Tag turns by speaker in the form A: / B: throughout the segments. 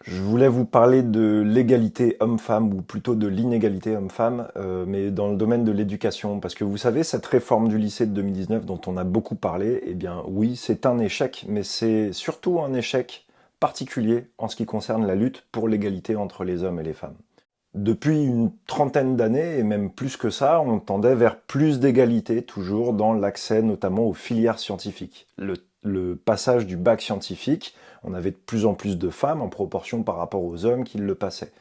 A: Je voulais vous parler de l'égalité homme-femme, ou plutôt de l'inégalité homme-femme, mais dans le domaine de l'éducation. Parce que vous savez, cette réforme du lycée de 2019 dont on a beaucoup parlé, eh bien oui, c'est un échec, mais c'est surtout un échec particulier en ce qui concerne la lutte pour l'égalité entre les hommes et les femmes. Depuis une trentaine d'années, et même plus que ça, on tendait vers plus d'égalité, toujours dans l'accès notamment aux filières scientifiques. Le passage du bac scientifique, on avait de plus en plus de femmes en proportion par rapport aux hommes qui le passaient.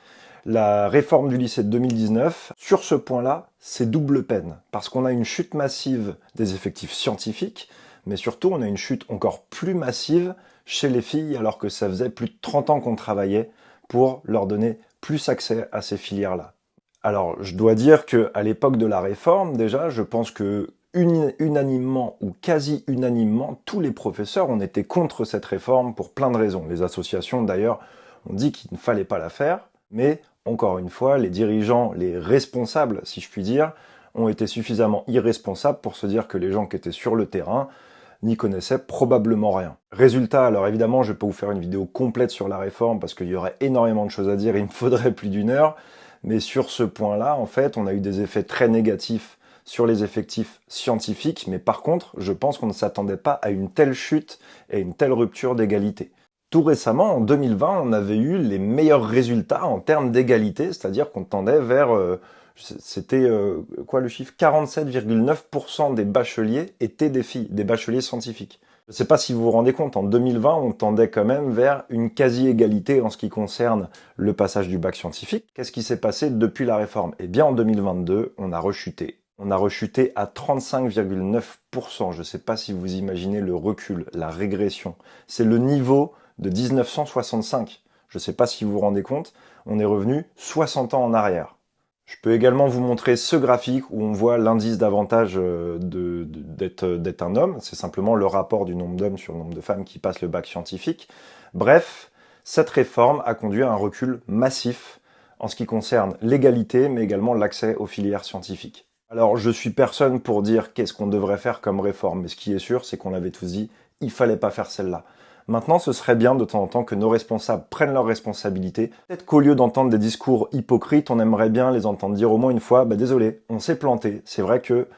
A: La réforme du lycée de 2019, sur ce point-là, c'est double peine, parce qu'on a une chute massive des effectifs scientifiques, mais surtout on a une chute encore plus massive chez les filles, alors que ça faisait plus de 30 ans qu'on travaillait pour leur donner plus accès à ces filières-là. Alors, je dois dire qu'à l'époque de la réforme, déjà, je pense que unanimement ou quasi unanimement, tous les professeurs ont été contre cette réforme pour plein de raisons. Les associations, d'ailleurs, ont dit qu'il ne fallait pas la faire, mais encore une fois, les dirigeants, les responsables, si je puis dire, ont été suffisamment irresponsables pour se dire que les gens qui étaient sur le terrain n'y connaissaient probablement rien. Résultat, alors évidemment, je vais pas vous faire une vidéo complète sur la réforme parce qu'il y aurait énormément de choses à dire, il me faudrait plus d'une heure, mais sur ce point-là, en fait, on a eu des effets très négatifs sur les effectifs scientifiques, mais par contre, je pense qu'on ne s'attendait pas à une telle chute et une telle rupture d'égalité. Tout récemment, en 2020, on avait eu les meilleurs résultats en termes d'égalité, c'est-à-dire qu'on tendait vers, c'était quoi le chiffre, 47,9% des bacheliers étaient des filles, des bacheliers scientifiques. Je ne sais pas si vous vous rendez compte, en 2020, on tendait quand même vers une quasi-égalité en ce qui concerne le passage du bac scientifique. Qu'est-ce qui s'est passé depuis la réforme? Eh bien, en 2022, on a rechuté. On a rechuté à 35,9%. Je ne sais pas si vous imaginez le recul, la régression. C'est le niveau de 1965. Je ne sais pas si vous vous rendez compte, on est revenu 60 ans en arrière. Je peux également vous montrer ce graphique où on voit l'indice d'avantage d'être un homme. C'est simplement le rapport du nombre d'hommes sur le nombre de femmes qui passent le bac scientifique. Bref, cette réforme a conduit à un recul massif en ce qui concerne l'égalité, mais également l'accès aux filières scientifiques. Alors, je suis personne pour dire qu'est-ce qu'on devrait faire comme réforme, mais ce qui est sûr, c'est qu'on l'avait tous dit, il fallait pas faire celle-là. Maintenant, ce serait bien de temps en temps que nos responsables prennent leurs responsabilités. Peut-être qu'au lieu d'entendre des discours hypocrites, on aimerait bien les entendre dire au moins une fois, bah désolé, on s'est planté. C'est vrai que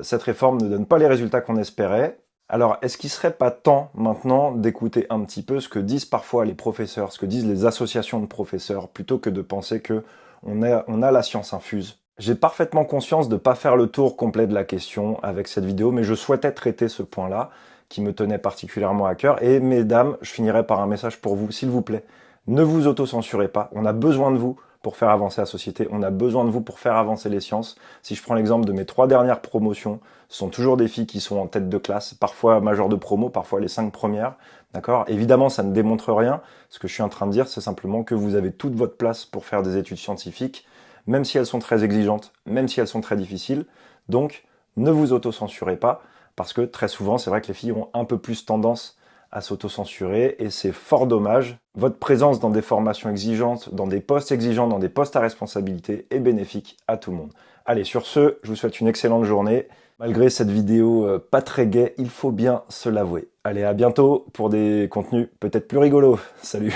A: cette réforme ne donne pas les résultats qu'on espérait. Alors, est-ce qu'il serait pas temps maintenant d'écouter un petit peu ce que disent parfois les professeurs, ce que disent les associations de professeurs, plutôt que de penser que on a la science infuse? J'ai parfaitement conscience de ne pas faire le tour complet de la question avec cette vidéo, mais je souhaitais traiter ce point-là qui me tenait particulièrement à cœur. Et mesdames, je finirai par un message pour vous, s'il vous plaît. Ne vous auto-censurez pas, on a besoin de vous pour faire avancer la société, on a besoin de vous pour faire avancer les sciences. Si je prends l'exemple de mes 3 dernières promotions, ce sont toujours des filles qui sont en tête de classe, parfois majeures de promo, parfois les 5 premières, d'accord? Évidemment, ça ne démontre rien. Ce que je suis en train de dire, c'est simplement que vous avez toute votre place pour faire des études scientifiques, même si elles sont très exigeantes, même si elles sont très difficiles. Donc, ne vous auto-censurez pas, parce que très souvent, c'est vrai que les filles ont un peu plus tendance à s'auto-censurer, et c'est fort dommage. Votre présence dans des formations exigeantes, dans des postes exigeants, dans des postes à responsabilité est bénéfique à tout le monde. Allez, sur ce, je vous souhaite une excellente journée. Malgré cette vidéo pas très gaie, il faut bien se l'avouer. Allez, à bientôt pour des contenus peut-être plus rigolos. Salut!